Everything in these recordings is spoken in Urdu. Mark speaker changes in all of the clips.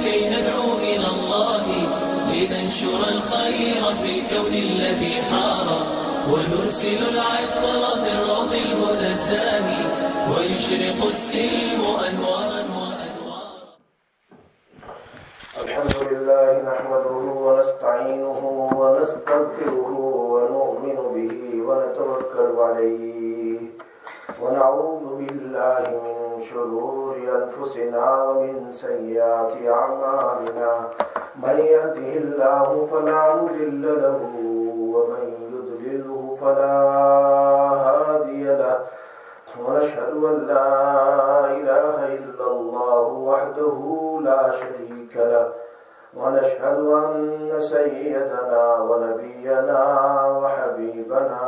Speaker 1: كي ندعو إلى الله لننشر الخير في الكون الذي حار ونرسل العطر من روض الهدى الزاهي ويشرق السلم أنوارا وأنوارا.
Speaker 2: الحمد لله نحمده ونستعينه ونستغفره ونؤمن به ونتوكل عليه ونعوذ بالله من شرور أنفسنا ومن سيئات أعمالنا من يهده الله فلا مضل له ومن يضلله فلا هادي له ونشهد أن لا إله إلا الله وحده لا شريك له ونشهد أن سيدنا ونبينا وحبيبنا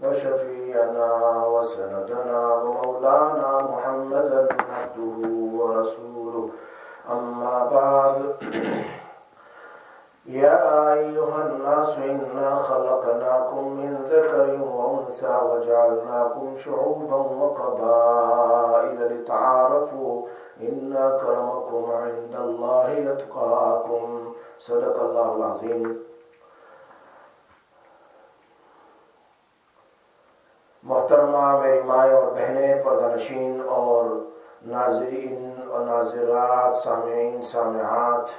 Speaker 2: وشفيعنا وسندنا ومولانا محمدا عبده ورسوله أما بعد يا أيها الناس إنا خلقناكم من ذكر وأنثى وجعلناكم شعوبا وقبائل لتعارفوا إن أكرمكم عند الله يتقاكم صدق الله العظيم. محترمہ میری مائیں اور بہنیں، پردہ نشین اور ناظرین اور ناظرات، سامعین سامعات،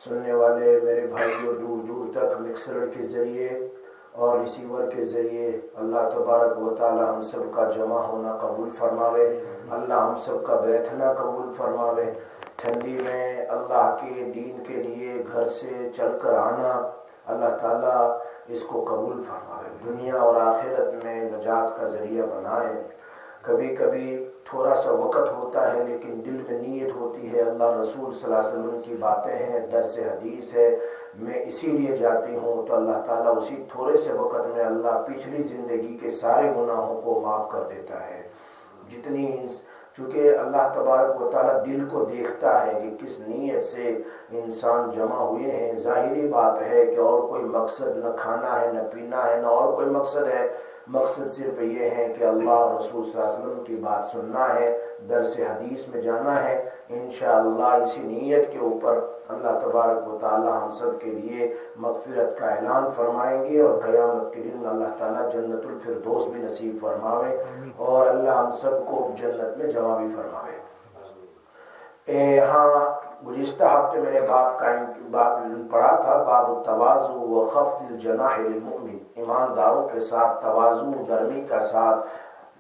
Speaker 2: سننے والے میرے بھائیوں دور دور تک مکسر کے ذریعے اور ریسیور کے ذریعے، اللہ تبارک و تعالی ہم سب کا جمع ہونا قبول فرماوے، اللہ ہم سب کا بیٹھنا قبول فرماوے. ٹھنڈی میں اللہ کے دین کے لیے گھر سے چل کر آنا، اللہ تعالیٰ اس کو قبول فرمائے، دنیا اور آخرت میں نجات کا ذریعہ بنائے. کبھی کبھی تھوڑا سا وقت ہوتا ہے لیکن دل میں نیت ہوتی ہے، اللہ رسول صلی اللہ علیہ وسلم کی باتیں ہیں، درس حدیث ہے، میں اسی لیے جاتی ہوں. تو اللہ تعالیٰ اسی تھوڑے سے وقت میں اللہ پچھلی زندگی کے سارے گناہوں کو معاف کر دیتا ہے. جتنی چونکہ اللہ تبارک و تعالیٰ دل کو دیکھتا ہے کہ کس نیت سے انسان جمع ہوئے ہیں. ظاہری بات ہے کہ اور کوئی مقصد نہ کھانا ہے نہ پینا ہے نہ اور کوئی مقصد ہے، مقصد صرف یہ ہے کہ اللہ رسول صلی اللہ علیہ وسلم کی بات سننا ہے، درس حدیث میں جانا ہے. انشاءاللہ اسی نیت کے اوپر اللہ تبارک و تعالی ہم سب کے لیے مغفرت کا اعلان فرمائیں گے اور قیامت کے دن اللہ تعالیٰ جنت الفردوس بھی نصیب فرماوے اور اللہ ہم سب کو جنت میں جمع بھی فرماوے. ہاں گزشتہ ہفتے میں نے باب پڑھا تھا، باب التواضع و خفض الجناح للمؤمن، ایمانداروں کے ساتھ تواضع، نرمی کا ساتھ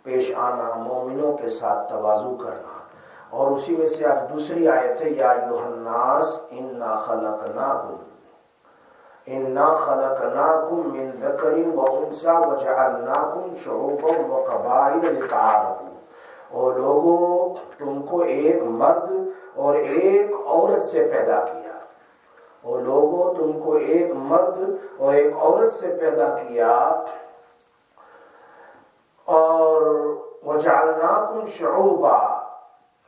Speaker 2: پیش آنا، مومنوں کے ساتھ تواضع کرنا. اور اسی میں سے آج دوسری آیت ہے، یا ایھا الناس انا خلقناکم من ذکر وانثی وجعلناکم شعوبا وقبائل لتعارفوا. اور لوگوں تم کو ایک مرد اور ایک عورت سے پیدا کیا، اور لوگوں تم کو ایک مرد اور ایک عورت سے پیدا کیا، اور وجعلناکم شعوبا،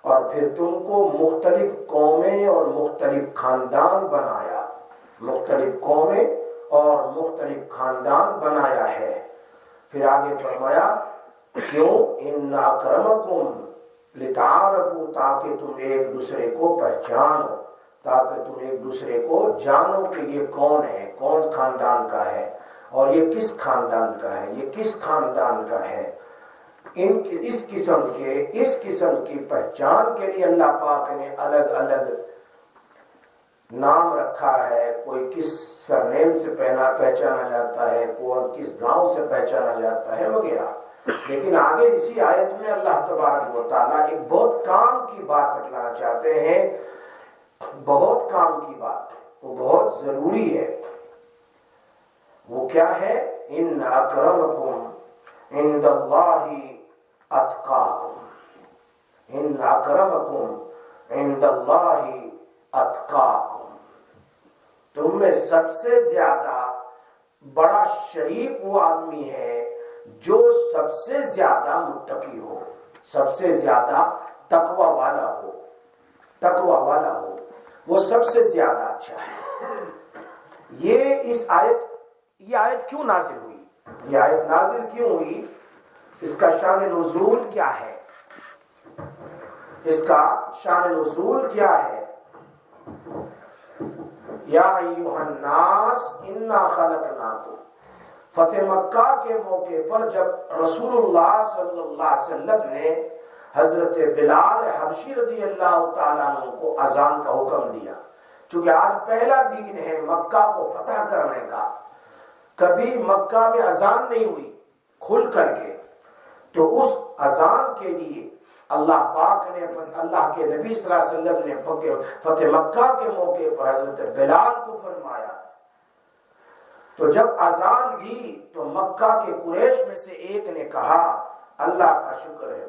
Speaker 2: اور پھر تم کو مختلف قومیں اور مختلف خاندان بنایا، مختلف قومیں اور مختلف خاندان بنایا ہے. پھر آگے فرمایا کیوں؟ ان اکرمکم لتعارفوا، تاکہ تم ایک دوسرے کو پہچانو، تاکہ تم ایک دوسرے کو جانو کہ یہ کون ہے، کون خاندان کا ہے اور یہ کس خاندان کا ہے، یہ کس خاندان کا ہے. اس قسم کی پہچان کے لیے اللہ پاک نے الگ الگ نام رکھا ہے. کوئی کس سرنیم سے پہچانا جاتا ہے، کوئی کس گاؤں سے پہچانا جاتا ہے وغیرہ. لیکن آگے اسی آیت میں اللہ تبارک و تعالیٰ ایک بہت کام کی بات بتلانا چاہتے ہیں، بہت کام کی بات، وہ بہت ضروری ہے. وہ کیا ہے؟ ان اکرمکم عند اللہ اتقاکم، ان اکرمکم عند اللہ اتقاکم. تم میں سب سے زیادہ بڑا شریف وہ آدمی ہے جو سب سے زیادہ متقی ہو، سب سے زیادہ تقوی والا ہو، وہ سب سے زیادہ اچھا ہے. یہ آیت کیوں نازل ہوئی؟ یہ آیت نازل کیوں ہوئی؟ اس کا شان نزول کیا ہے؟ اس کا شان نزول کیا ہے؟ یا ایھا الناس انا خلقناکم. فتح مکہ کے موقع پر جب رسول اللہ صلی اللہ علیہ وسلم نے حضرت بلال حبشی رضی اللہ تعالیٰ عنہ کو اذان کا حکم دیا، چونکہ آج پہلا دن ہے مکہ کو فتح کرنے کا، کبھی مکہ میں اذان نہیں ہوئی کھل کر کے، تو اس اذان کے لیے اللہ پاک نے، اللہ کے نبی صلی اللہ علیہ وسلم نے فتح مکہ کے موقع پر حضرت بلال کو فرمایا. تو جب اذان دی تو مکہ کے قریش میں سے ایک نے کہا اللہ کا شکر ہے.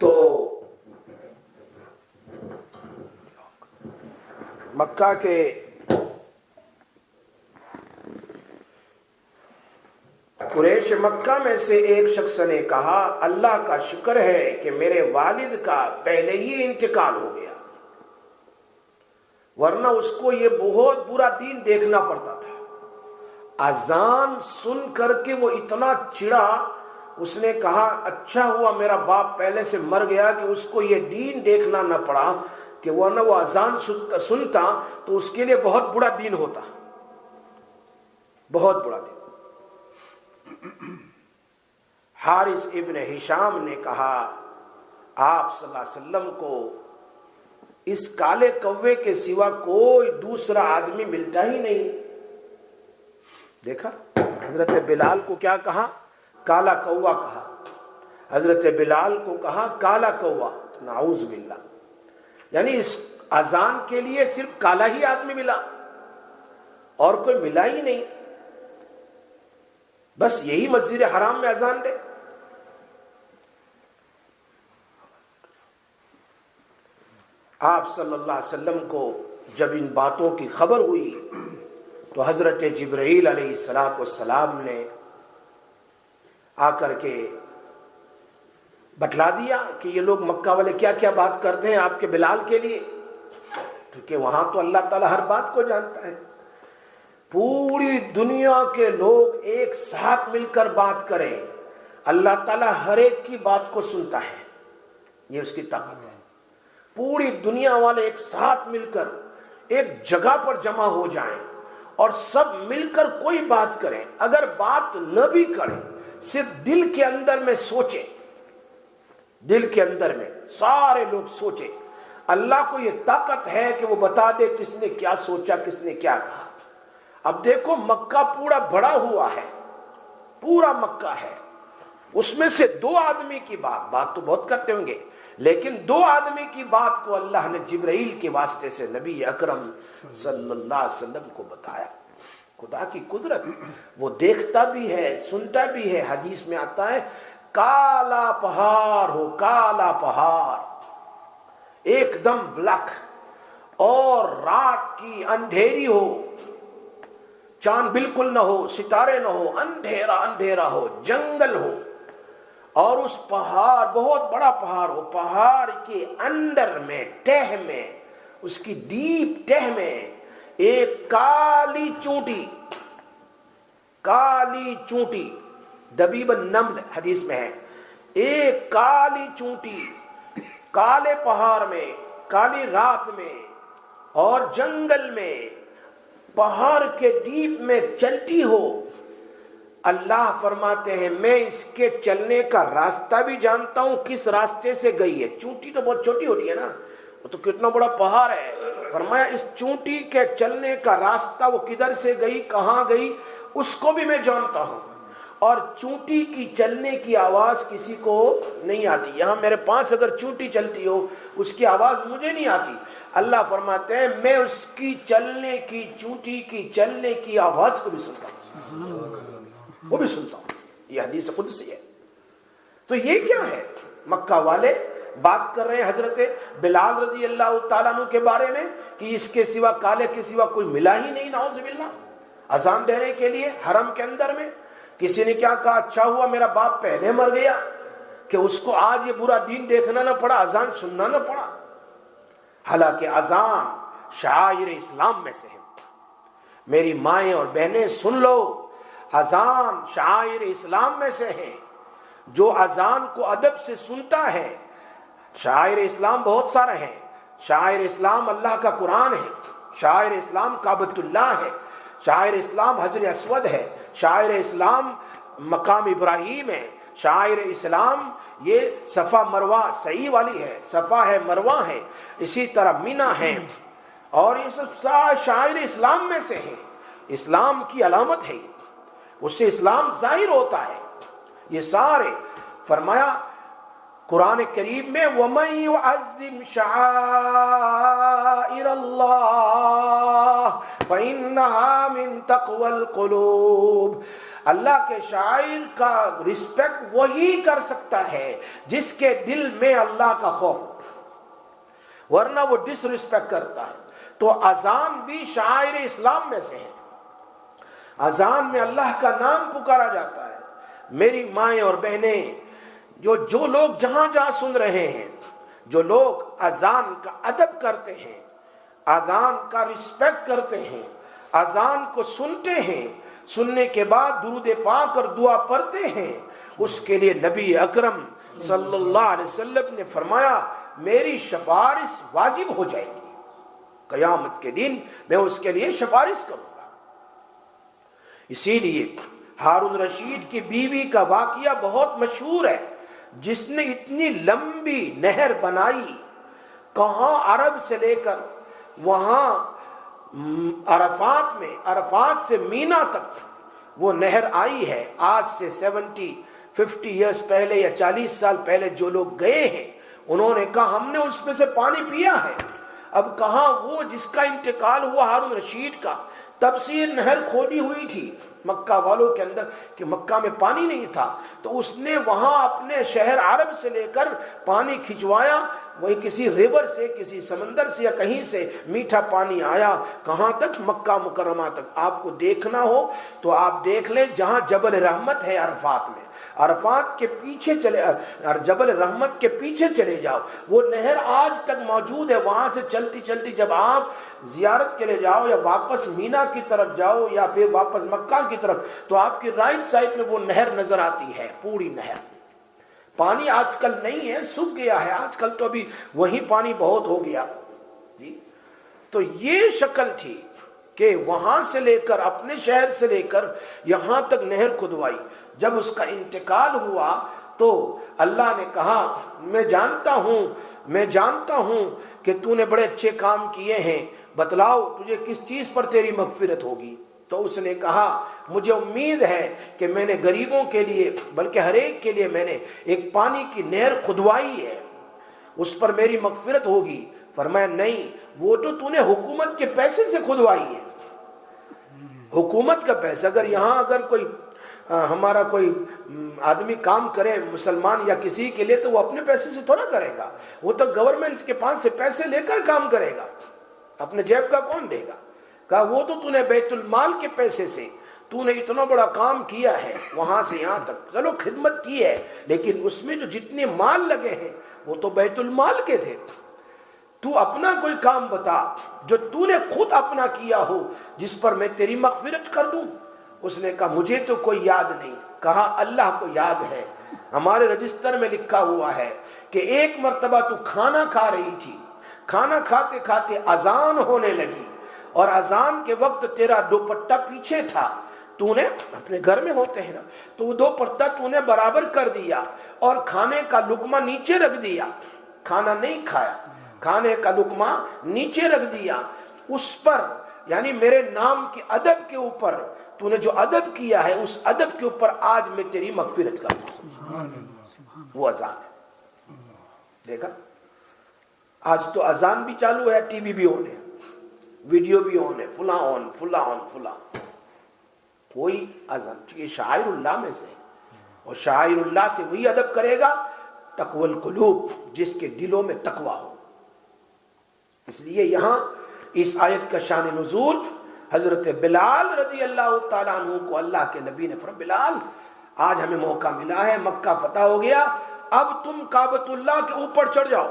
Speaker 2: تو مکہ کے قریش مکہ میں سے ایک شخص نے کہا اللہ کا شکر ہے کہ میرے والد کا پہلے ہی انتقال ہو گیا، ورنہ اس کو یہ بہت برا دین دیکھنا پڑتا تھا. اذان سن کر کے وہ اتنا چڑا، اس نے کہا اچھا ہوا میرا باپ پہلے سے مر گیا کہ اس کو یہ دین دیکھنا نہ پڑا، کہ ورنہ وہ اذان سنتا تو اس کے لیے بہت بڑا دین ہوتا، بہت بڑا دین. حارث ابن ہشام نے کہا آپ صلی اللہ علیہ وسلم کو اس کالے کوے کے سوا کوئی دوسرا آدمی ملتا ہی نہیں. دیکھا حضرت بلال کو کیا کہا؟ کالا کوا کہا. حضرت بلال کو کہا کالا کوا، نعوذ باللہ. یعنی اس اذان کے لیے صرف کالا ہی آدمی ملا اور کوئی ملا ہی نہیں. بس یہی مسجد حرام میں اذان دے. آپ صلی اللہ علیہ وسلم کو جب ان باتوں کی خبر ہوئی تو حضرت جبرائیل علیہ السلام نے آ کر کے بتلا دیا کہ یہ لوگ مکہ والے کیا کیا بات کرتے ہیں آپ کے بلال کے لیے، کیونکہ وہاں تو اللہ تعالیٰ ہر بات کو جانتا ہے. پوری دنیا کے لوگ ایک ساتھ مل کر بات کریں، اللہ تعالیٰ ہر ایک کی بات کو سنتا ہے. یہ اس کی طاقت ہے. پوری دنیا والے ایک ساتھ مل کر ایک جگہ پر جمع ہو جائیں اور سب مل کر کوئی بات کریں، اگر بات نہ بھی کریں صرف دل کے اندر میں سوچیں، دل کے اندر میں سارے لوگ سوچیں. اللہ کو یہ طاقت ہے کہ وہ بتا دے کس نے کیا سوچا، کس نے کیا کہا. اب دیکھو مکہ پورا بڑا ہوا ہے، پورا مکہ ہے، اس میں سے دو آدمی کی بات تو بہت کرتے ہوں گے، لیکن دو آدمی کی بات کو اللہ نے جبرائیل کے واسطے سے نبی اکرم صلی اللہ علیہ وسلم کو بتایا. خدا کی قدرت، وہ دیکھتا بھی ہے سنتا بھی ہے. حدیث میں آتا ہے کالا پہاڑ ہو، کالا پہاڑ ایک دم بلیک، اور رات کی اندھیری ہو، چاند بالکل نہ ہو، ستارے نہ ہو، اندھیرا اندھیرا ہو، جنگل ہو، اور اس پہاڑ بہت بڑا پہاڑ ہو، پہاڑ کے اندر میں تہ میں، اس کی ڈیپ تہ میں ایک کالی چونٹی دبیب النمل حدیث میں ہے، ایک کالی چونٹی کالے پہاڑ میں، کالی رات میں اور جنگل میں، پہاڑ کے ڈیپ میں چلتی ہو. اللہ فرماتے ہیں میں اس کے چلنے کا راستہ بھی جانتا ہوں، کس راستے سے گئی ہے. چونٹی تو بہت چھوٹی ہوتی ہے نا، وہ تو کتنا بڑا پہاڑ ہے. فرمایا اس چونٹی کے چلنے کا راستہ وہ کدھر سے گئی، کہاں گئی، اس کو بھی میں جانتا ہوں. اور چونٹی کی چلنے کی آواز کسی کو نہیں آتی. یہاں میرے پاس اگر چونٹی چلتی ہو اس کی آواز مجھے نہیں آتی. اللہ فرماتے ہیں میں اس کی چلنے کی، چونٹی کی چلنے کی آواز کو بھی سنتا ہوں، وہ بھی سنتا ہوں. یہ حدیث قدسی ہے. تو یہ کیا ہے؟ مکہ والے بات کر رہے ہیں حضرت بلال رضی اللہ تعالیٰ عنہ کے بارے میں کہ اس کے سوا، کالے کے سوا کوئی ملا ہی نہیں، نعوذ باللہ، اذان دینے کے لیے حرم کے اندر میں. کسی نے کیا کہا اچھا ہوا میرا باپ پہلے مر گیا، کہ اس کو آج یہ برا دین دیکھنا نہ پڑا، اذان سننا نہ پڑا، حالانکہ اذان شعائر اسلام میں سے ہے۔ میری مائیں اور بہنیں سن لو، اذان شعائر اسلام میں سے ہے۔ جو اذان کو ادب سے سنتا ہے، شعائر اسلام بہت سارے ہیں، شعائر اسلام اللہ کا قرآن ہے، شعائر اسلام کعبۃ اللہ ہے، شعائر اسلام حجر اسود ہے، شعائر اسلام مقام ابراہیم ہے، شعائر اسلام یہ صفا مروہ سعی والی ہے، صفا ہے مروہ ہے، اسی طرح مینا ہے، اور یہ سب شعائر اسلام میں سے ہیں۔ اسلام کی علامت ہے، اس سے اسلام ظاہر ہوتا ہے۔ یہ سارے فرمایا قرآن کریم میں وَمَن يُعَظِّمْ شَعَائِرَ اللَّهِ فَإِنَّهَا مِن تَقْوَى الْقُلُوبِ، اللہ کے شاعر کا رسپیکٹ وہی کر سکتا ہے جس کے دل میں اللہ کا خوف، ورنہ وہ ڈس رسپیکٹ کرتا ہے۔ تو اذان بھی شاعر اسلام میں سے ہے، اذان میں اللہ کا نام پکارا جاتا ہے۔ میری مائیں اور بہنیں، جو لوگ جہاں جہاں سن رہے ہیں، جو لوگ اذان کا ادب کرتے ہیں، اذان کا رسپیکٹ کرتے ہیں، اذان کو سنتے ہیں، سننے کے بعد درود پاک اور دعا پڑھتے ہیں، اس کے لیے نبی اکرم صلی اللہ علیہ وسلم نے فرمایا میری سفارش واجب ہو جائے گی، قیامت کے دن میں اس کے لیے سفارش کروں گا۔ اسی لیے ہارون رشید کی بیوی کا واقعہ بہت مشہور ہے، جس نے اتنی لمبی نہر بنائی، کہاں عرب سے لے کر وہاں عرفات سے مینا تک وہ نہر آئی ہے۔ آج سے 50 ایئرز پہلے یا 40 سال پہلے جو لوگ گئے ہیں انہوں نے کہا ہم نے اس میں سے پانی پیا ہے۔ اب کہاں وہ جس کا انتقال ہوا ہارون رشید کا، تب سے یہ نہر کھودی ہوئی تھی مکہ والوں کے اندر کہ مکہ میں پانی نہیں تھا، تو اس نے وہاں اپنے شہر عرب سے لے کر پانی کھنچوایا، وہی کسی ریور سے، کسی سمندر سے یا کہیں سے میٹھا پانی آیا، کہاں تک؟ مکہ مکرمہ تک۔ آپ کو دیکھنا ہو تو آپ دیکھ لیں جہاں جبل رحمت ہے عرفات میں، عرفات کے پیچھے جبل رحمت کے پیچھے چلے جاؤ، وہ نہر آج تک موجود ہے۔ وہاں سے چلتی چلتی جب آپ زیارت کے لیے جاؤ یا واپس مینا کی طرف جاؤ یا پھر واپس مکہ کی طرف، تو آپ کی رائٹ سائڈ میں وہ نہر نظر آتی ہے، پوری نہر۔ پانی آج کل نہیں ہے، سوکھ گیا ہے، آج کل تو ابھی وہی پانی بہت ہو گیا جی۔ تو یہ شکل تھی کہ وہاں سے لے کر اپنے شہر سے لے کر یہاں تک نہر کھدوائی۔ جب اس کا انتقال ہوا تو اللہ نے کہا میں جانتا ہوں کہ تو نے بڑے اچھے کام کیے ہیں، بتلاؤ تجھے کس چیز پر تیری مغفرت ہوگی؟ تو اس نے کہا مجھے امید ہے کہ میں نے غریبوں کے لیے بلکہ ہر ایک کے لیے میں نے ایک پانی کی نہر کھدوائی ہے، اس پر میری مغفرت ہوگی۔ فرمایا نہیں، وہ تو نے حکومت کے پیسے سے کھدوائی ہے، حکومت کا پیسہ۔ اگر کوئی ہمارا کوئی آدمی کام کرے مسلمان یا کسی کے لیے تو وہ اپنے پیسے سے تھوڑا کرے گا، وہ تو گورنمنٹ کے پاس سے پیسے لے کر کام کرے گا، اپنے جیب کا کون دے گا؟ کہا وہ تو نے بیت المال کے پیسے سے تو نے اتنا بڑا کام کیا ہے، وہاں سے یہاں تک چلو خدمت کی ہے، لیکن اس میں جو جتنے مال لگے ہیں وہ تو بیت المال کے تھے۔ تو اپنا کوئی کام بتا جو تو نے خود اپنا کیا ہو جس پر میں تیری مغفرت کر دوں۔ اس نے کہا مجھے تو کوئی یاد نہیں۔ کہا اللہ کو یاد ہے، ہمارے رجسٹر میں لکھا ہوا ہے کہ ایک مرتبہ تو کھانا کھا رہی تھی، کھانا کھاتے کھاتے اذان ہونے لگی اور اذان کے وقت تیرا دوپٹہ پیچھے تھا، تو نے اپنے گھر میں ہوتے ہیں نا، تو وہ دوپٹہ تو نے برابر کر دیا اور کھانے کا لقمہ نیچے رکھ دیا، کھانا نہیں کھایا، کھانے کا لقمہ نیچے رکھ دیا، اس پر یعنی میرے نام کے ادب کے اوپر تو نے جو ادب کیا ہے اس ادب کے اوپر آج میں تیری مغفرت کرتا ہوں۔ وہ اذان ہے، دیکھا آج تو اذان بھی چالو ہے، ٹی وی بھی آن ہے، ویڈیو بھی آن ہے، فلاں آن فلاں آن فلاں، کوئی اذان۔ یہ شاعر اللہ میں سے، اور شاعر اللہ سے وہی ادب کرے گا تقوی القلوب، جس کے دلوں میں تقوی ہو۔ اس لیے یہاں اس آیت کا شان نزول حضرت بلال رضی اللہ تعالیٰ عنہ کو اللہ کے نبی نے فرمایا بلال آج ہمیں موقع ملا ہے، مکہ فتح ہو گیا، اب تم کعبۃ اللہ کے اوپر چڑھ جاؤ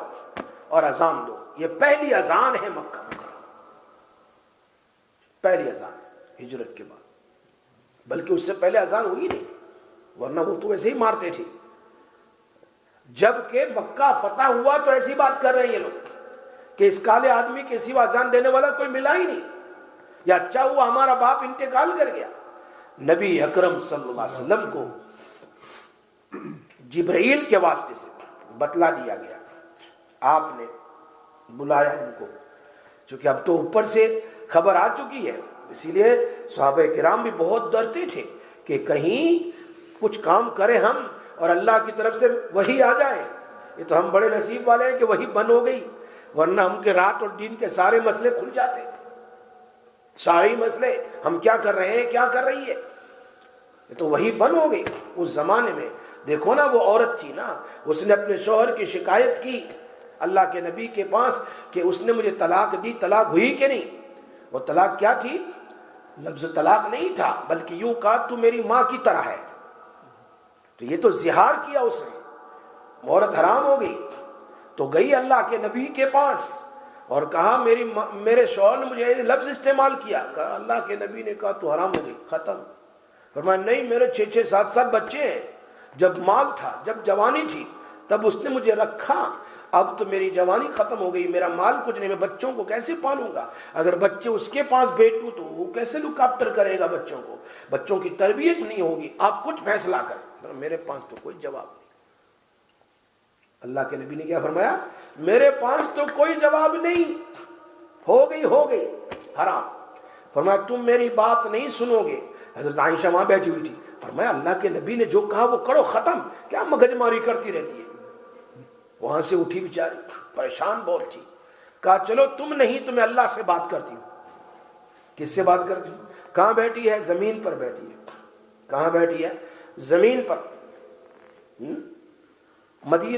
Speaker 2: اور اذان دو. یہ پہلی اذان ہے مکہ میں، پہلی اذان ہجرت کے بعد، بلکہ اس سے پہلے اذان ہوئی نہیں، ورنہ وہ تو ایسے ہی مارتے تھے. جب کہ مکہ فتح ہوا تو ایسی بات کر رہے ہیں یہ لوگ کہ اس کالے آدمی کے سوا اذان دینے والا کوئی ملا ہی نہیں، یا اچھا ہوا ہمارا باپ انتقال کر گیا. نبی اکرم صلی اللہ علیہ وسلم کو جبرائیل کے واسطے سے بتلا دیا گیا، آپ نے بلایا ان کو، چونکہ اب تو اوپر سے خبر آ چکی ہے، اسی لیے صحابہ کرام بھی بہت ڈرتے تھے کہ کہیں کچھ کام کریں ہم اور اللہ کی طرف سے وحی آ جائے. یہ تو ہم بڑے نصیب والے ہیں کہ وحی بند ہو گئی، ورنہ ہم کے رات اور دن کے سارے مسئلے کھل جاتے، سارے مسئلے ہم کیا کر رہے ہیں کیا کر رہی ہے. یہ تو وحی بند ہو گئی. اس زمانے میں دیکھو نا، وہ عورت تھی نا، اس نے اپنے شوہر کی شکایت کی اللہ کے نبی کے پاس کہ اس نے مجھے طلاق دی، طلاق ہوئی کہ نہیں. وہ طلاق کیا تھی؟ لفظ طلاق نہیں تھا، بلکہ یوں کہا تو میری ماں کی طرح ہے. تو یہ تو زہار کیا اس نے، عورت حرام ہو گئی. تو گئی اللہ کے نبی کے پاس اور کہا میرے شوہر نے مجھے لفظ استعمال کیا. کہا اللہ کے نبی نے کہا تو حرام ہو گئی، ختم. فرمایا نہیں، میرے 6 7 بچے ہیں. جب مال تھا، جب جوانی تھی، تب اس نے مجھے رکھا. اب تو میری جوانی ختم ہو گئی، میرا مال کچھ نہیں، میں بچوں کو کیسے پالوں گا؟ اگر بچے اس کے پاس بیٹھوں تو وہ کیسے لک آفٹر کرے گا بچوں کو؟ بچوں کی تربیت نہیں ہوگی. آپ کچھ فیصلہ کریں. میرے پاس تو کوئی جواب نہیں. اللہ کے نبی نے کیا فرمایا؟ میرے پاس تو کوئی جواب نہیں، ہو گئی حرام. فرمایا تم میری بات نہیں سنو گے. حضرت عائشہ وہاں بیٹھی ہوئی تھی. فرمایا اللہ کے نبی نے جو کہا وہ کرو، ختم. کیا مگج ماری کرتی رہتی ہے؟ وہاں سے اٹھی بیچاری، پریشان بہت تھی. کہا چلو تم نہیں تو میں اللہ سے بات کرتی ہوں. کس سے بات کرتی ہوں؟ کہاں بیٹھی ہے؟ زمین پر بیٹھی ہے. کہاں بیٹھی ہے؟ زمین پر.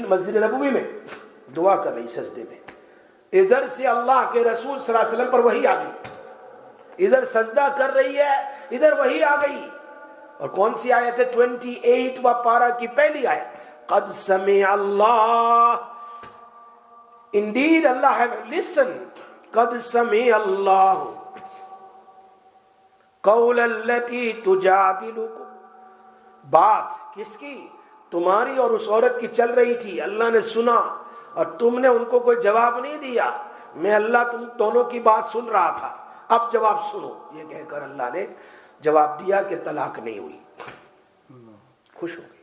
Speaker 2: مسجد نبوی میں دعا کر رہی سجدے میں. ادھر سے اللہ کے رسول صلی اللہ علیہ وسلم پر وحی آ گئی، ادھر سجدہ کر رہی ہے، ادھر وحی آ گئی. اور کون سی آیت ہے؟ 28واں پارہ کی پہلی آیت. قد سمع اللہ، indeed Allah have listened. قد سمع اللہ قول التي تجادلكم، بات کس کی؟ تمہاری اور اس عورت کی چل رہی تھی. اللہ نے سنا اور تم نے ان کو کوئی جواب نہیں دیا. میں اللہ تم دونوں کی بات سن رہا تھا، اب جواب سنو. یہ کہہ کر اللہ نے جواب دیا کہ طلاق نہیں ہوئی. خوش ہو گئے.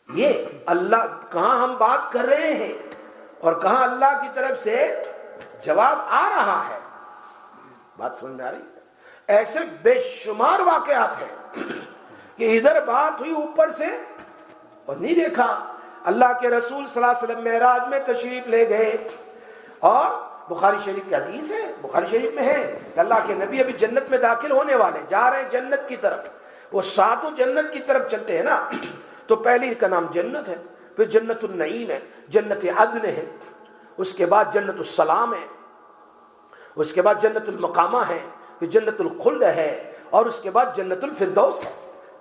Speaker 2: یہ اللہ کہاں ہم بات کر رہے ہیں اور کہاں اللہ کی طرف سے جواب آ رہا ہے. بات سمجھ میں آ رہی ہے؟ ایسے بے شمار واقعات ہیں کہ ادھر بات ہوئی اوپر سے اور نہیں دیکھا. اللہ کے رسول صلی اللہ علیہ وسلم معراج میں تشریف لے گئے اور بخاری شریف کی حدیث ہے، بخاری شریف میں ہے کہ اللہ کے نبی ابھی جنت میں داخل ہونے والے، جا رہے ہیں جنت کی طرف. وہ ساتوں جنت کی طرف چلتے ہیں نا، تو پہلی کا نام جنت ہے، پھر جنت النعیم ہے، جنت عدن ہے، اس کے بعد جنت السلام ہے، اس کے بعد جنت المقامہ ہے، پھر جنت الخلد ہے، اور اس کے بعد جنت الفردوس ہے.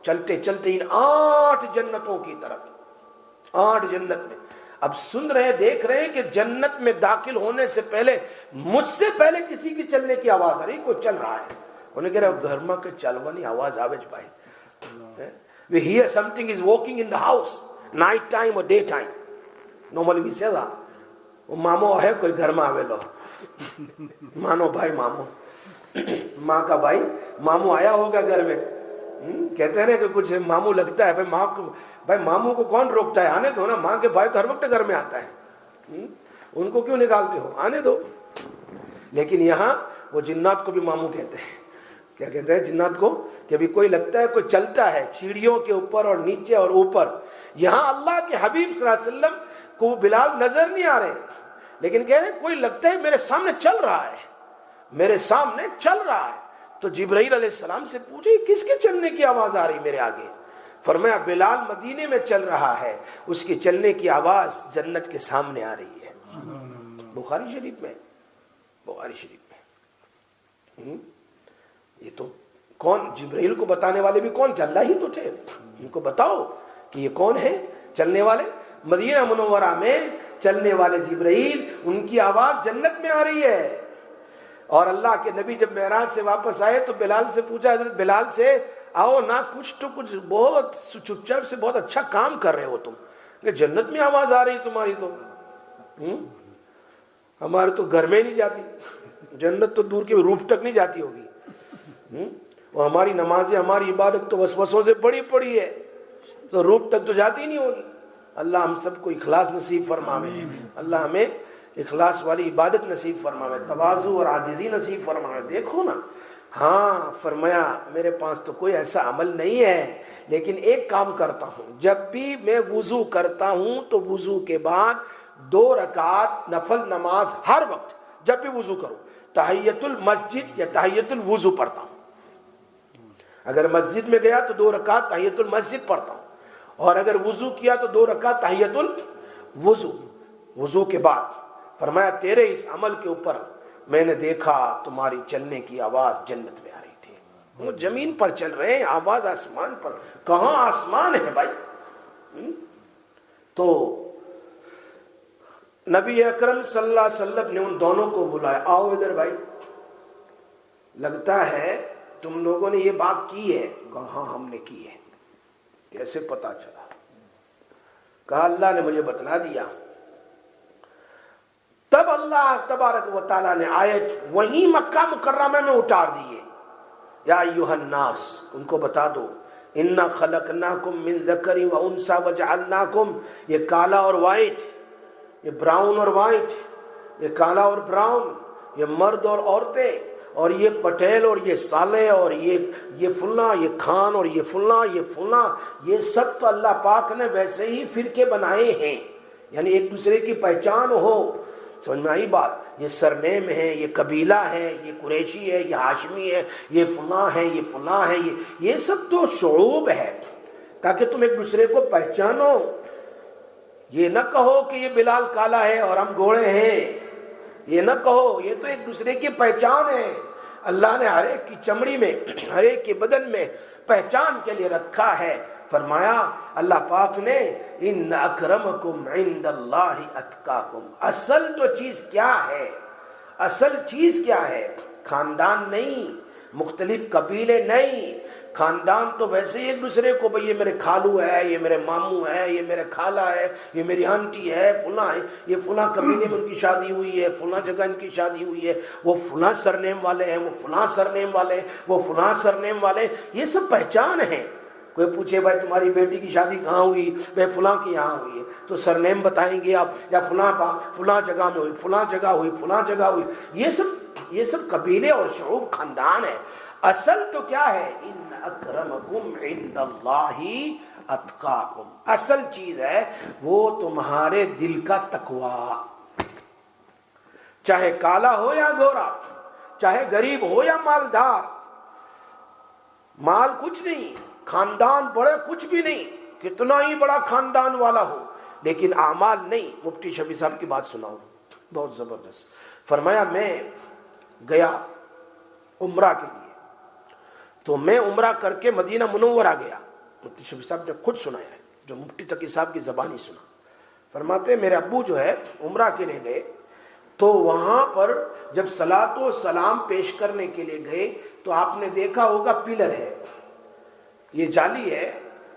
Speaker 2: چلتے چلتے ان 8 جنتوں کی طرف، 8 جنت میں. اب سن رہے دیکھ رہے ہیں کہ جنت میں داخل ہونے سے پہلے مجھ سے پہلے کسی کی چلنے کی آواز آ رہی، کوئی چل رہا ہے. انہیں کہہ رہا گھر میں کے چلوانی آواز آوے بھائی. We hear something is walking in the house, night time or day time. Normally we say that. وہ مامو ہے کوئی گھر میں آوے لو، مانو بھائی مامو، ماں کا بھائی مامو آیا ہوگا گھر میں. کہتے ہیں نا کہ کچھ مامو لگتا ہے. بھائی ماں کو، بھائی مامو کو کون روکتا ہے؟ آنے دو نا. ماں کے بھائی تو ہر وقت گھر میں آتا ہے، ان کو کیوں نکالتے ہو؟ آنے دو. لیکن یہاں وہ جنات کو بھی مامو کہتے ہیں. کیا کہتے ہیں جنات کو؟ کہ ابھی کوئی لگتا ہے کوئی چلتا ہے سیڑھیوں کے اوپر اور نیچے اور اوپر. یہاں اللہ کے حبیب صلی اللہ علیہ وسلم کو بلال نظر نہیں آ رہے، لیکن کہہ رہے ہیں کوئی لگتا ہے میرے سامنے چل رہا ہے، میرے سامنے چل رہا ہے. تو جبرائیل علیہ السلام سے پوچھے کس کے چلنے کی آواز آ رہی میرے آگے؟ فرمایا بلال مدینے میں چل رہا ہے، اس کے چلنے کی آواز جنت کے سامنے آ رہی ہے. بخاری شریف میں، بخاری شریف میں. یہ تو کون؟ جبرائیل کو بتانے والے بھی کون؟ اللہ ہی تو تھے. ان کو بتاؤ کہ یہ کون ہے چلنے والے.
Speaker 3: مدینہ منورہ میں چلنے والے جبرائیل، ان کی آواز جنت میں آ رہی ہے۔ اور اللہ کے نبی جب معراج سے واپس آئے تو بلال سے پوچھا، حضرت بلال سے، آؤ نا، کچھ بہت چپ چاپ سے بہت اچھا کام کر رہے ہو تم، کہ جنت میں آواز آ رہی تمہاری تو، ہمارے تو گھر میں نہیں جاتی، جنت تو دور کے روف تک نہیں جاتی ہوگی، اور ہماری نمازیں، ہماری عبادت تو وسوسوں سے پڑی ہے، تو روف تک تو جاتی نہیں ہوگی۔ اللہ ہم سب کو اخلاص نصیب فرماوے، اللہ ہمیں اخلاص والی عبادت نصیب فرماوے، تواضع اور عاجزی نصیب فرماوے۔ دیکھو نا، ہاں فرمایا میرے پاس تو کوئی ایسا عمل نہیں ہے، لیکن ایک کام کرتا ہوں، جب بھی میں وضو کرتا ہوں تو وضو کے بعد 2 رکعت نفل نماز ہر وقت، جب بھی وضو کروں، تحیت المسجد یا تحیت الوضو پڑھتا ہوں۔ اگر مسجد میں گیا تو 2 رکعت تحیت المسجد پڑھتا ہوں، اور اگر وضو کیا تو 2 رکعت تحیت الوضو، وضو کے بعد۔ فرمایا تیرے اس عمل کے اوپر میں نے دیکھا تمہاری چلنے کی آواز جنت میں آ رہی تھی۔ وہ زمین پر چل رہے ہیں، آواز آسمان پر، کہاں آسمان ہے بھائی؟ تو نبی اکرم صلی اللہ علیہ وسلم نے ان دونوں کو بلایا، آؤ ادھر بھائی، لگتا ہے تم لوگوں نے یہ بات کی ہے۔ کہا ہاں ہم نے کی ہے۔ کیسے پتا چلا؟ کہا اللہ نے مجھے بتلا دیا۔ تب اللہ تبارک و تعالیٰ نے آیت وہیں مکہ مکرمہ میں اتار دیے، یا ایھا الناس، ان کو بتا دو، انا خلقناکم من ذکر و انثی وجعلناکم، یہ کالا اور وائٹ، یہ براؤن اور وائٹ، یہ کالا اور براؤن، یہ مرد اور عورتیں، اور یہ پٹیل اور یہ سالے، اور یہ فلاں، یہ خان اور یہ فلاں، یہ فلاں، یہ سب تو اللہ پاک نے ویسے ہی فرقے بنائے ہیں، یعنی ایک دوسرے کی پہچان ہو۔ سمجھ میں آئی بات؟ یہ سرنیم ہے، یہ قبیلہ ہے، یہ قریشی ہے، یہ ہاشمی ہے، یہ فلاں ہے، یہ فلاں ہے، یہ سب تو شعوب ہے، تاکہ تم ایک دوسرے کو پہچانو۔ یہ نہ کہو کہ یہ بلال کالا ہے اور ہم گھوڑے ہیں، یہ نہ کہو، یہ تو ایک دوسرے کی پہچان ہے۔ اللہ نے ہر ایک کی چمڑی میں، ہر ایک کے بدن میں پہچان کے لیے رکھا ہے۔ فرمایا اللہ پاک نے ان اکرمکم عند اللہ اتقاکم، اصل تو چیز کیا ہے؟ اصل چیز کیا ہے؟ خاندان نہیں، مختلف قبیلے نہیں، خاندان تو ویسے ہی ایک دوسرے کو، بھئی یہ میرے خالو ہے، یہ میرے ماموں ہے، یہ میرے خالہ ہے، یہ میری آنٹی ہے، فلاں ہے، یہ فلاں قبیلے میں ان کی شادی ہوئی ہے، فلاں جگہ ان کی شادی ہوئی ہے، وہ فلاں سرنیم والے ہیں، وہ فلاں سرنیم والے ہیں، وہ فلاں سرنیم والے ہیں، یہ سب پہچان ہے۔ کوئی پوچھے بھائی تمہاری بیٹی کی شادی کہاں ہوئی؟ بھائی فلاں کی یہاں ہوئی ہے، تو سرنیم بتائیں گے آپ، یا فلاں جگہ میں ہوئی، فلاں جگہ ہوئی، فلاں جگہ ہوئی، یہ سب قبیلے اور شعوب، خاندان ہے۔ اصل تو کیا ہے؟ ان اکرمکم عند اللہ اتقاکم، اصل چیز ہے وہ تمہارے دل کا تقوی، چاہے کالا ہو یا گورا، چاہے غریب ہو یا مالدار، مال کچھ نہیں، خاندان بڑے کچھ بھی نہیں، کتنا ہی بڑا خاندان والا ہو، لیکن اعمال نہیں۔ مفتی شفیع صاحب کی بات سناؤ، بہت زبردست۔ فرمایا میں گیا عمرہ کے لیے، تو میں عمرہ کر کے مدینہ منورہ گیا، مفتی شفیع صاحب نے خود سنایا ہے، جو مفتی تقی صاحب کی زبانی سنا۔ فرماتے میرے ابو جو ہے عمرہ کے لیے گئے، تو وہاں پر جب صلاۃ و سلام پیش کرنے کے لیے گئے تو آپ نے دیکھا ہوگا پلر ہے، یہ جالی ہے،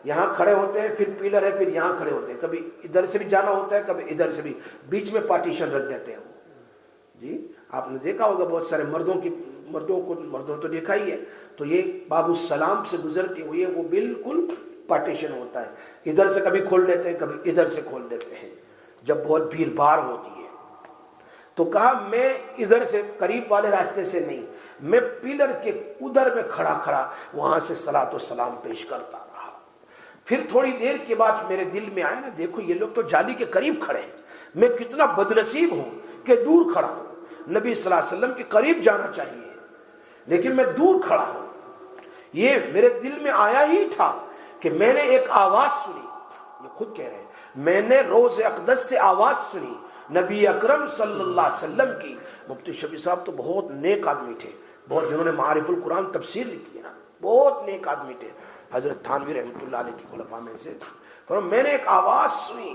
Speaker 3: یہاں کھڑے ہوتے ہیں، پھر پلر ہے، پھر یہاں کھڑے ہوتے ہیں، کبھی ادھر سے بھی جانا ہوتا ہے، کبھی ادھر سے بھی، بیچ میں پارٹیشن رکھ دیتے ہیں وہ۔ جی آپ نے دیکھا ہوگا بہت سارے مردوں تو دیکھا ہی ہے، تو یہ باب السلام سے گزرتے ہوئے وہ بالکل پارٹیشن ہوتا ہے، ادھر سے کبھی کھول دیتے ہیں، کبھی ادھر سے کھول دیتے ہیں جب بہت بھیڑ بھاڑ ہوتی ہے۔ تو کہا میں ادھر سے قریب والے راستے سے نہیں، میں پلر کے ادھر میں کھڑا وہاں سے صلاۃ و سلام پیش کرتا رہا۔ پھر تھوڑی دیر کے بعد میرے دل میں آیا نا، دیکھو یہ لوگ تو جالی کے قریب کھڑے ہیں، میں کتنا بدنصیب ہوں کہ دور کھڑا ہوں، نبی صلی اللہ علیہ وسلم کے قریب جانا چاہیے لیکن میں دور کھڑا ہوں۔ یہ میرے دل میں آیا ہی تھا کہ میں نے ایک آواز سنی، یہ خود کہہ رہے ہیں، میں نے روز اقدس سے آواز سنی نبی اکرم صلی اللہ علیہ وسلم کی۔ مفتی شفیع صاحب تو بہت نیک آدمی تھے، بہت، جنہوں نے معارف القرآن تفسیر لکھی ہے نا، بہت نیک آدمی تھے، حضرت تھانوی رحمۃ اللہ علیہ کی خلفاء میں سے۔ میں نے ایک آواز سنی،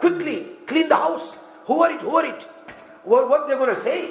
Speaker 3: quickly clean the house, hoover it, what they gonna say,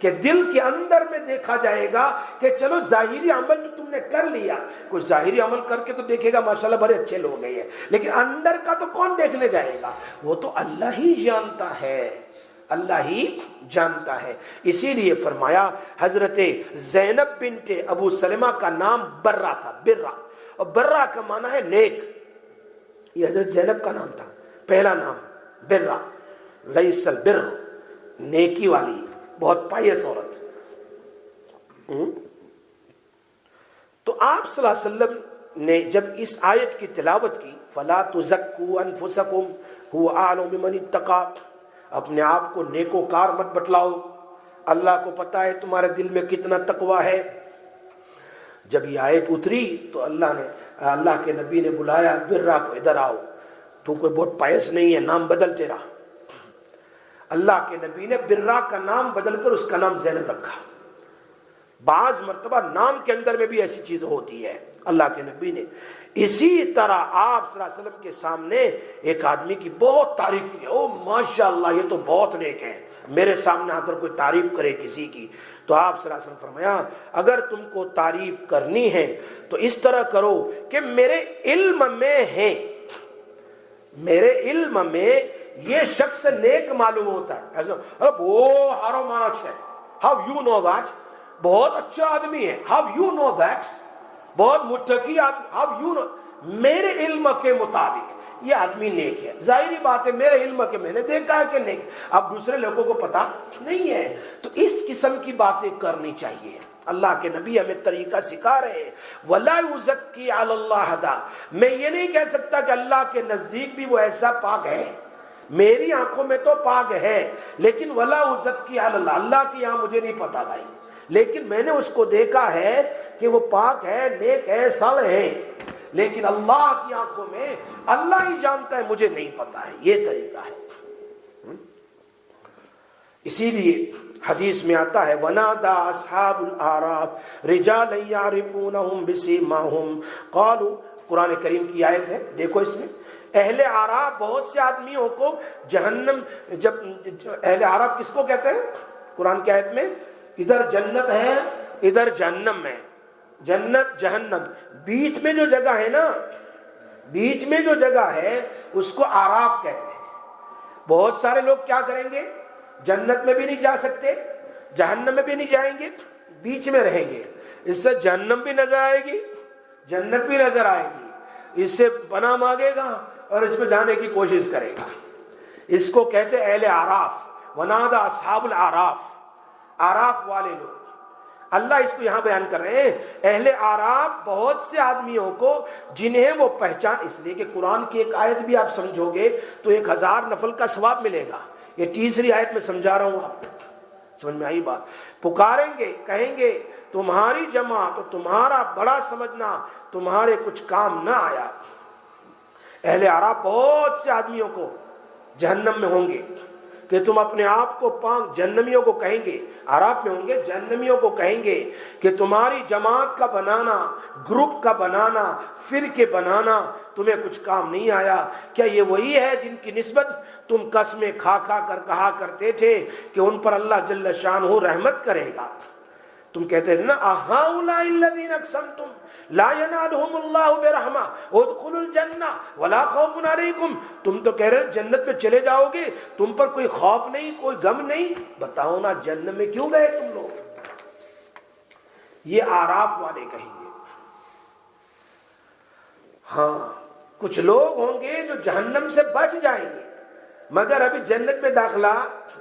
Speaker 3: کہ دل کے اندر میں دیکھا جائے گا کہ چلو ظاہری عمل تو تم نے کر لیا، کوئی ظاہری عمل کر کے تو دیکھے گا ماشاءاللہ بڑے اچھے لوگ ہیں، لیکن اندر کا تو کون دیکھنے جائے گا؟ وہ تو اللہ ہی جانتا ہے، اللہ ہی جانتا ہے۔ اسی لیے فرمایا حضرت زینب بنت ابو سلمہ کا نام برہ تھا، برہ، اور برہ کا معنی ہے نیک۔ یہ حضرت زینب کا نام تھا، پہلا نام برہ، لیس البر، نیکی والی، بہت پائس عورت۔ تو آپ صلی اللہ علیہ وسلم نے جب اس آیت کی تلاوت کی، فَلَا تُزَكُّوا أَنفُسَكُمْ هُوَ أَعْلَمُ بِمَنِ اتَّقَىٰ، اپنے آپ کو نیکوکار مت بتلاؤ، اللہ کو پتا ہے تمہارے دل میں کتنا تقوی ہے۔ جب یہ آیت اتری تو اللہ کے نبی نے بلایا برہ کو، ادھر آؤ، تو کوئی بہت پائس نہیں ہے، نام بدل تیرا۔ اللہ کے نبی نے برہ کا نام بدل کر اس کا نام زینب رکھا۔ بعض مرتبہ نام کے اندر میں بھی ایسی چیز ہوتی ہے، اللہ کے نبی نے۔ اسی طرح آپ صلی اللہ علیہ وسلم کے سامنے ایک آدمی کی بہت تعریف کی، او ماشاءاللہ یہ تو بہت نیک ہے، میرے سامنے آ کر کوئی تعریف کرے کسی کی، تو آپ صلی اللہ علیہ وسلم فرمایا اگر تم کو تعریف کرنی ہے تو اس طرح کرو کہ میرے علم میں ہے، میرے علم میں یہ شخص نیک معلوم ہوتا ہے، ایسا وہ ہارو ماچ ہے، ہاؤ یو نو دیٹ، بہت اچھا آدمی ہے، ہاؤ یو نو دیٹ، بہت متقی آدمی، ہاؤ یو نو، میرے علم کے مطابق یہ آدمی نیک ہے۔ ظاہری بات ہے میرے علم کے میں نے دیکھا ہے کہ نیک، اب دوسرے لوگوں کو پتا نہیں ہے، تو اس قسم کی باتیں کرنی چاہیے۔ اللہ کے نبی ہمیں طریقہ سکھا رہے ہیں، وَلَا يُزَكِّي عَلَى اللَّهِ أَحَدًا، میں یہ نہیں کہہ سکتا کہ اللہ کے نزدیک بھی وہ ایسا پاک ہے، میری آنکھوں میں تو پاک ہے، لیکن وَلَا يُزَكِّي عَلَى اللَّهِ، اللہ کی یہاں مجھے نہیں پتا بھائی، لیکن میں نے اس کو دیکھا ہے کہ وہ پاک ہے، نیک ہے، صالح ہے، لیکن اللہ کی آنکھوں میں اللہ ہی جانتا ہے، مجھے نہیں پتا ہے۔ یہ طریقہ ہے۔ اسی لیے حدیث میں آتا ہے وَنَادَى أَصْحَابُ الْأَعْرَافِ رِجَالًا يَعْرِفُونَهُمْ بِسِيمَاهُمْ قَالُوا، قرآن کریم کی آیت ہے، دیکھو اس میں اہل اعراف بہت سے آدمیوں کو جہنم، جب اہل اعراف کس کو کہتے ہیں قرآن کی آیت میں؟ ادھر جنت ہے ادھر جہنم ہے، جنت جہنم، بیچ میں جو جگہ ہے نا، بیچ میں جو جگہ ہے اس کو اعراف کہتے ہیں۔ بہت سارے لوگ کیا کریں گے، جنت میں بھی نہیں جا سکتے، جہنم میں بھی نہیں جائیں گے، بیچ میں رہیں گے، اس سے جہنم بھی نظر آئے گی، جنت بھی نظر آئے گی، اس سے پناہ مانگے گا اور اس میں جانے کی کوشش کرے گا۔ اس کو کہتے ہیں اہل اعراف، ونادى اصحاب الاعراف، اعراف والے لوگ۔ اللہ اس کو یہاں بیان کر رہے ہیں، اہل اعراف بہت سے آدمیوں کو جنہیں وہ پہچان، اس لیے کہ قرآن کی ایک آیت بھی آپ سمجھو گے تو 1000 نفل کا ثواب ملے گا۔ یہ تیسری آیت میں سمجھا رہا ہوں، آپ سمجھ میں آئی بات؟ پکاریں گے، کہیں گے تمہاری جماعت، تمہارا بڑا سمجھنا تمہارے کچھ کام نہ آیا۔ اہل اعراف بہت سے آدمیوں کو جہنم میں ہوں گے کہ تم اپنے آپ کو پاک، جہنمیوں کو کہیں گے، اعراف میں ہوں گے، جہنمیوں کو کہیں گے کہ تمہاری جماعت کا بنانا، گروپ کا بنانا، فرقے بنانا تمہیں کچھ کام نہیں آیا۔ کیا یہ وہی ہے جن کی نسبت تم قسمیں کھا کھا کر کہا کرتے تھے کہ ان پر اللہ جل شانہ رحمت کرے گا؟ تم کہتے تھے نا اَهَؤُلَاءِ الَّذِينَ أَقْسَمْتُمْ لَا يَنَالُهُمُ اللَّهُ بِرَحْمَةٍ ادْخُلُوا الْجَنَّةَ وَلَا خَوْفٌ عَلَيْكُمْ، تم تو کہہ رہے جنت میں چلے جاؤ گے، تم پر کوئی خوف نہیں، کوئی غم نہیں، بتاؤ نا جنت میں کیوں گئے تم لوگ؟ یہ اعراف والے کہیں گے۔ ہاں کچھ لوگ ہوں گے جو جہنم سے بچ جائیں گے مگر ابھی جنت میں داخلہ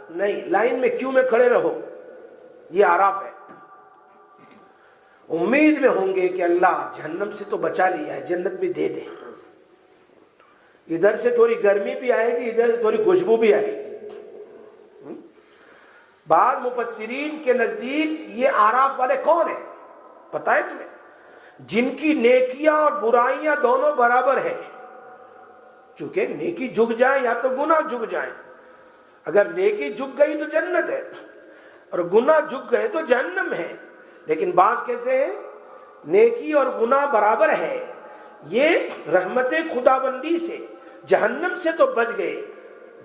Speaker 3: نہیں، لائن میں کیوں میں کھڑے رہو، یہ اعراف ہے۔ امید میں ہوں گے کہ اللہ جہنم سے تو بچا لیا ہے، جنت بھی دے دے، ادھر سے تھوڑی گرمی بھی آئے گی، ادھر سے تھوڑی خوشبو بھی آئے گی۔ بعض مفسرین کے نزدیک یہ اعراف والے کون ہیں پتہ ہے تمہیں؟ جن کی نیکیاں اور برائیاں دونوں برابر ہیں، چونکہ نیکی جھک جائیں یا تو گناہ جھک جائیں، اگر نیکی جھک گئی تو جنت ہے اور گناہ جھک گئے تو جہنم ہے۔ لیکن بعض کیسے ہیں، نیکی اور گناہ برابر ہے، یہ رحمت خداوندی سے جہنم سے تو بچ گئے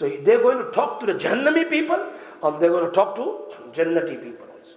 Speaker 3: So they're going to talk to the Jahannami people and they're going to talk to Jannati people also.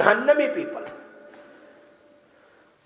Speaker 3: Jahannami people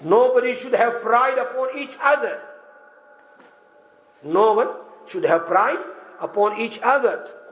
Speaker 3: nobody should have pride upon each other, no one should have pride upon each other,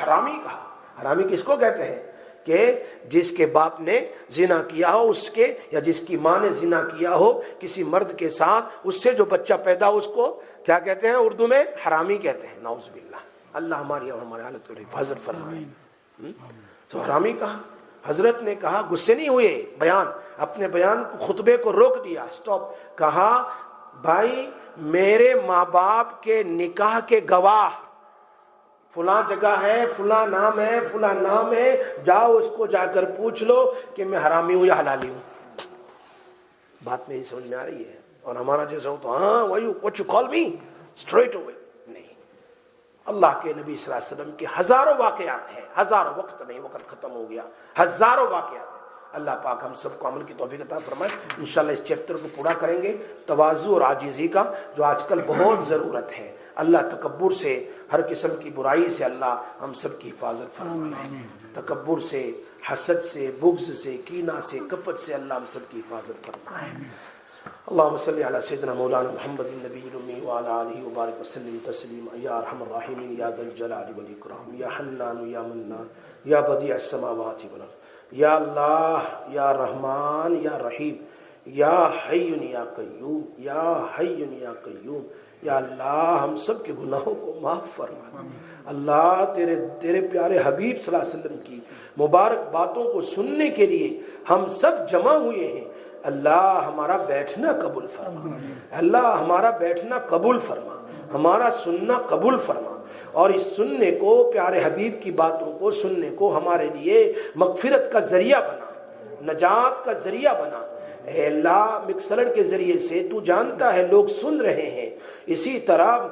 Speaker 3: حرامی کہا. حرامی کس کو کہتے ہیں؟ کہ جس کے باپ نے زنا کیا ہو اس کے، یا جس کی ماں نے زنا کیا ہو کسی مرد کے ساتھ، اس سے جو بچہ پیدا ہو اس کو کیا کہتے ہیں؟ اردو میں حرامی کہتے ہیں. نعوذ باللہ. اللہ ہماری اور ہمارے حالت کو حفاظت فرمائے. تو حرامی کہا. حضرت نے کہا، غصے نہیں ہوئے، اپنے بیان کو، خطبے کو روک دیا، سٹاپ. کہا بھائی میرے ماں باپ کے نکاح کے گواہ فلاں جگہ ہے، فلاں نام ہے، فلاں نام ہے، جاؤ اس کو جا کر پوچھ لو کہ میں حرامی ہوں یا حلالی ہوں. بات میری سمجھ میں آ رہی ہے؟ اور ہمارا جیسا ہو تو ہاں what you call me straight away. نہیں، اللہ کے نبی صلی اللہ علیہ وسلم کے ہزاروں واقعات ہیں، ہزاروں، وقت نہیں، وقت ختم ہو گیا، ہزاروں واقعات ہیں. اللہ پاک ہم سب کو عمل کی توفیق عطا فرمائے. انشاءاللہ اس چیپٹر کو پورا کریں گے، تواضع اور عاجزی کا، جو آج کل بہت ضرورت ہے. اللہ تکبر سے، ہر قسم کی برائی سے اللہ ہم سب کی حفاظت فرمائے. تکبر سے، حسد سے، بغض سے، کینہ سے، کپٹ سے اللہ ہم سب کی حفاظت فرمائے. اللهم صل على سيدنا مولانا محمد النبي الأمي وعلى آله وبارك وسلم تسليما. يا أرحم الراحمين يا ذا الجلال والإكرام يا حنان يا منان يا بديع السماوات والأرض يا الله يا رحمن يا رحيم يا حي يا قيوم يا حي يا قيوم. یا اللہ ہم سب کے گناہوں کو معاف فرما. اللہ تیرے پیارے حبیب صلی اللہ علیہ وسلم کی مبارک باتوں کو سننے کے لیے ہم سب جمع ہوئے ہیں. اللہ ہمارا بیٹھنا قبول فرما، اللہ ہمارا بیٹھنا قبول فرما، ہمارا سننا قبول فرما، اور اس سننے کو، پیارے حبیب کی باتوں کو سننے کو ہمارے لیے مغفرت کا ذریعہ بنا، نجات کا ذریعہ بنا. اے اللہ مکسلر کے ذریعے سے تو جانتا ہے لوگ سن رہے ہیں، اسی طرح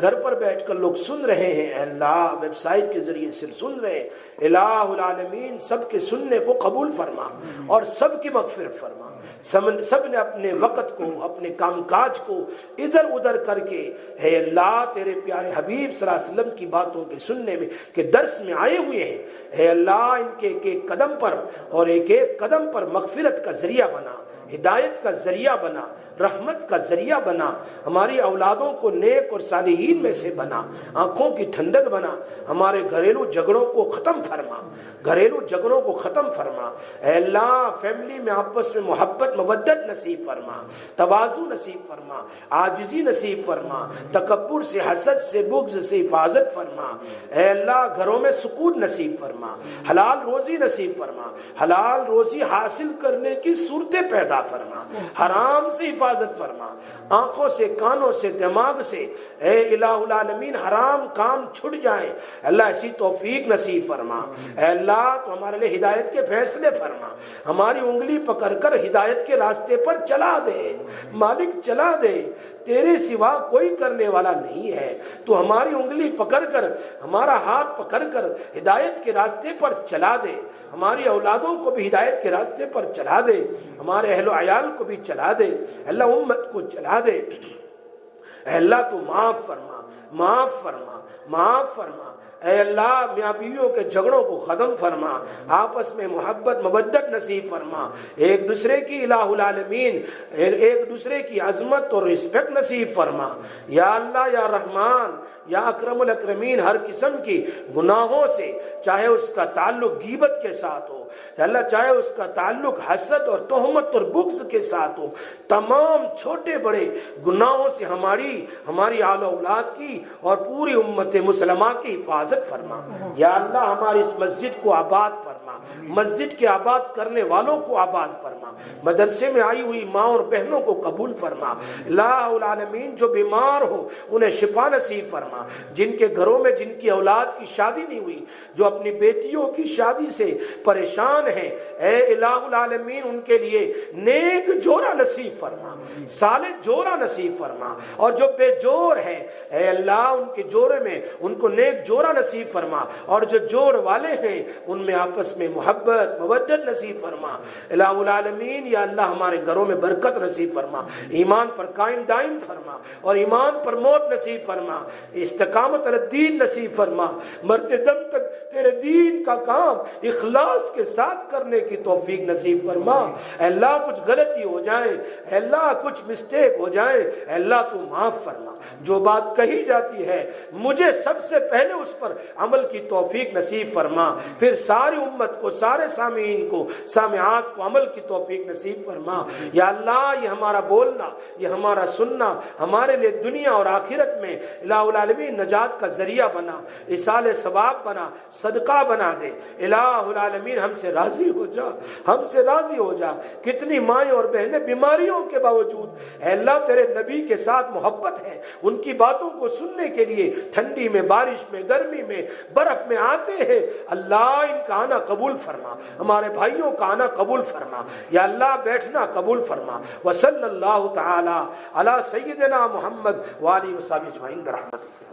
Speaker 3: گھر پر بیٹھ کر لوگ سن رہے ہیں. اے اللہ ویب سائٹ کے ذریعے سے سن رہے ہیں. الہ العالمین سب کے سننے کو قبول فرما اور سب کی مغفرت فرما. سب نے اپنے وقت کو، اپنے کام کاج کو ادھر ادھر کر کے اے اللہ تیرے پیارے حبیب صلی اللہ علیہ وسلم کی باتوں کے سننے میں کے درس میں آئے ہوئے ہیں. اے اللہ ان کے ایک ایک قدم پر اور ایک ایک قدم پر مغفرت کا ذریعہ بنا، ہدایت کا ذریعہ بنا، رحمت کا ذریعہ بنا. ہماری اولادوں کو نیک اور صالحین میں سے بنا، آنکھوں کی ٹھنڈک بنا. ہمارے گھریلو جھگڑوں کو ختم فرما، گھریلو جھگڑوں کو ختم فرما. اے اللہ فیملی میں آپس میں محبت مودت نصیب فرما، تواضع نصیب فرما، عاجزی نصیب فرما، تکبر سے، حسد سے، بغض سے حفاظت فرما. اے اللہ گھروں میں سکون نصیب فرما، حلال روزی نصیب فرما، حلال روزی حاصل کرنے کی صورتیں پیدا فرما، حرام سے حفاظت فرما، آنکھوں سے، کانوں سے، دماغ سے. اے الہ العالمین حرام کام چھٹ جائیں. اللہ ایسی توفیق نصیب فرما. اے اللہ تو ہمارے لیے ہدایت کے فیصلے فرما، ہماری انگلی پکڑ کر ہدایت کے راستے پر چلا دے. مالک چلا دے، تیرے سوا کوئی کرنے والا نہیں ہے. تو ہماری انگلی پکڑ کر، ہمارا ہاتھ پکڑ کر ہدایت کے راستے پر چلا دے. ہماری اولادوں کو بھی ہدایت کے راستے پر چلا دے، ہمارے اہل و عیال کو بھی چلا دے. اللہ امت کو چلا دے. اے اللہ تو معاف فرما، معاف فرما، معاف فرما. اے اللہ میاں بیویوں کے جھگڑوں کو ختم فرما، آپس میں محبت مودت نصیب فرما. ایک دوسرے کی الہ العالمین ایک دوسرے کی عظمت اور رسپیکٹ نصیب فرما. یا اللہ یا رحمان یا اکرم الاکرمین ہر قسم کی گناہوں سے، چاہے اس کا تعلق غیبت کے ساتھ ہو، اللہ چاہے اس کا تعلق حسد اور تہمت اور بغض کے ساتھ ہو، تمام چھوٹے بڑے گناہوں سے ہماری آل اولاد کی اور پوری امت مسلمہ کی حفاظت فرما. یا اللہ ہماری اس مسجد کو آباد فرما، مسجد کے آباد کرنے والوں کو آباد فرما، مدرسے میں آئی ہوئی ماں اور بہنوں کو قبول فرما. لا العالمین جو بیمار ہو انہیں شفا نصیب فرما. جن کے گھروں میں جن کی اولاد کی شادی نہیں ہوئی، جو اپنی بیٹیوں کی شادی سے پریشان ہیں، اے الہ العالمین ان کے لیے نیک جوڑا نصیب فرما، صالح جوڑا نصیب فرما. اور جو بے جوڑ ہیں اے اللہ ان کے جوڑے میں ان کو نیک جوڑا نصیب فرما. اور جو جوڑ والے ہیں ان میں آپس میں محبت مودت نصیب فرما. الہ العالمین یا اللہ ہمارے گھروں میں برکت نصیب فرما، ایمان پر قائم دائم فرما اور ایمان پر موت نصیب فرما، استقامت الدین نصیب فرما. مرتے دم تک تیرے دین کا کام اخلاص کے ساتھ کرنے کی توفیق نصیب فرما. اے اللہ کچھ غلطی ہو جائے، اے اللہ کچھ مسٹیک ہو جائے، اے اللہ تو معاف فرما. جو بات کہی جاتی ہے مجھے سب سے پہلے اس پر پر عمل کی توفیق نصیب فرما، پھر ساری امت کو، سارے سامعین کو، سامعات کو عمل کی توفیق نصیب فرما۔ یا اللہ یہ ہمارا بولنا، یہ ہمارا سننا ہمارے لیے دنیا اور آخرت میں الہ العالمین نجات کا ذریعہ بنا، ایصال ثواب بنا، صدقہ بنا دے۔ الہ العالمین ہم سے راضی ہو جا، ہم سے راضی ہو جا۔ کتنی مائیں اور بہنیں بیماریوں کے باوجود اے اللہ تیرے نبی کے ساتھ محبت ہے، ان کی باتوں کو سننے کے لیے ٹھنڈی میں، بارش میں، گرمی میں، برف میں آتے ہیں۔ اللہ ان کا آنا قبول فرما، ہمارے بھائیوں کا آنا قبول فرما، یا اللہ بیٹھنا قبول فرما۔ وصلی اللہ تعالی علی سیدنا محمد وآلہ وصحبہ اجمعین برحمتک۔